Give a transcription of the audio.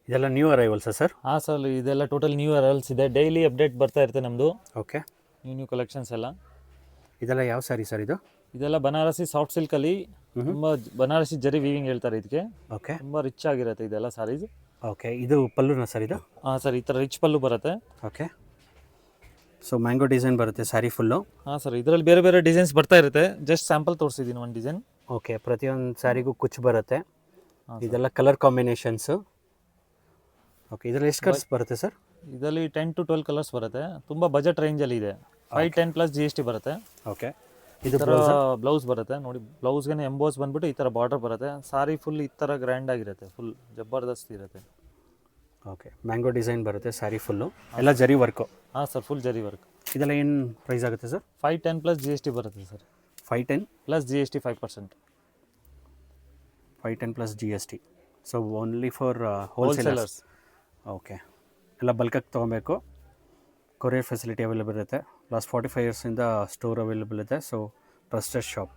ಇದೆಲ್ಲ new ಅರೈವಲ್ಸಾ sir? ಹಾಂ sir, ಇದೆಲ್ಲ ಟೋಟಲ್ ನ್ಯೂ ಅರೈವಲ್ಸ್ ಇದೆ. ಡೈಲಿ ಅಪ್ಡೇಟ್ ಬರ್ತಾ ಇರುತ್ತೆ ನಮ್ಮದು, ಓಕೆ. ನ್ಯೂ ಕಲೆಕ್ಷನ್ಸ್ ಎಲ್ಲ. ಇದೆಲ್ಲ ಯಾವ ಸ್ಯಾರಿ ಸರ್ ಇದು? ಇದೆಲ್ಲ ಬನಾರಸಿ ಸಾಫ್ಟ್ ಸಿಲ್ಕಲ್ಲಿ ತುಂಬ ಬನಾರಸಿ ಜರಿ ವೀವಿಂಗ್ ಹೇಳ್ತಾರೆ ಇದಕ್ಕೆ. ಓಕೆ. ತುಂಬ ರಿಚ್ ಆಗಿರುತ್ತೆ ಇದೆಲ್ಲ ಸಾರೀಸ್. ಓಕೆ, ಇದು ಪಲ್ಲುನಾ ಸರ್ ಇದು? ಹಾಂ ಸರ್, ಈ ಥರ ರಿಚ್ ಪಲ್ಲು ಬರುತ್ತೆ. ಓಕೆ. ಸೊ ಮ್ಯಾಂಗೋ ಡಿಸೈನ್ ಬರುತ್ತೆ ಸ್ಯಾರಿ ಫುಲ್ಲು. ಹಾಂ ಸರ್, ಇದರಲ್ಲಿ ಬೇರೆ ಬೇರೆ ಡಿಸೈನ್ಸ್ ಬರ್ತಾ ಇರುತ್ತೆ. ಜಸ್ಟ್ ಸ್ಯಾಂಪಲ್ ತೋರಿಸಿದ್ದೀನಿ ಒಂದು ಡಿಸೈನ್. ಓಕೆ, ಪ್ರತಿಯೊಂದು ಸ್ಯಾರಿಗೂ ಕುಚ್ಚು ಬರುತ್ತೆ. ಇದೆಲ್ಲ ಕಲರ್ ಕಾಂಬಿನೇಷನ್ಸು. ಓಕೆ, ಇದರಲ್ಲಿ ಎಷ್ಟು ಕಲರ್ಸ್ ಬರುತ್ತೆ ಸರ್? ಇದರಲ್ಲಿ 10 to 12 ಕಲರ್ಸ್ ಬರುತ್ತೆ. ತುಂಬ ಬಜೆಟ್ ರೇಂಜಲ್ಲಿ ಇದೆ. 510 ಪ್ಲಸ್ GST ಬರುತ್ತೆ. ಓಕೆ. ಈ ಥರ ಬ್ಲೌಸ್ ಬರುತ್ತೆ ನೋಡಿ. ಬ್ಲೌಸ್ಗೆ ಎಂಬೋಸ್ ಬಂದ್ಬಿಟ್ಟು ಈ ಥರ ಬಾರ್ಡರ್ ಬರುತ್ತೆ. ಸಾರಿ ಫುಲ್ ಈ ಥರ ಗ್ರ್ಯಾಂಡ್ ಆಗಿರುತ್ತೆ, ಫುಲ್ ಜಬರ್ದಸ್ತ್ ಇರುತ್ತೆ. ಓಕೆ, ಮ್ಯಾಂಗೋ ಡಿಸೈನ್ ಬರುತ್ತೆ ಸ್ಯಾರಿ ಫುಲ್ಲು, ಎಲ್ಲ ಜರಿ ವರ್ಕು. ಹಾಂ ಸರ್, ಫುಲ್ ಜರಿ ವರ್ಕ್. ಇದೆಲ್ಲ ಏನು ಪ್ರೈಸ್ ಆಗುತ್ತೆ ಸರ್? 510 ಪ್ಲಸ್ GST ಬರುತ್ತೆ sir. 510 plus GST 5%. 510 plus GST. So only for wholesalers. Okay, ಎಲ್ಲ ಬಲ್ಕಾಗಿ ತೊಗೊಬೇಕು. ಕೊರಿಯರ್ ಫೆಸಿಲಿಟಿ ಅವೈಲೇಬಲ್ ಇರುತ್ತೆ. ಲಾಸ್ಟ್ 45 ಇಯರ್ಸಿಂದ ಸ್ಟೋರ್ ಅವೈಲೇಬಲ್ ಇದೆ. So trusted shop.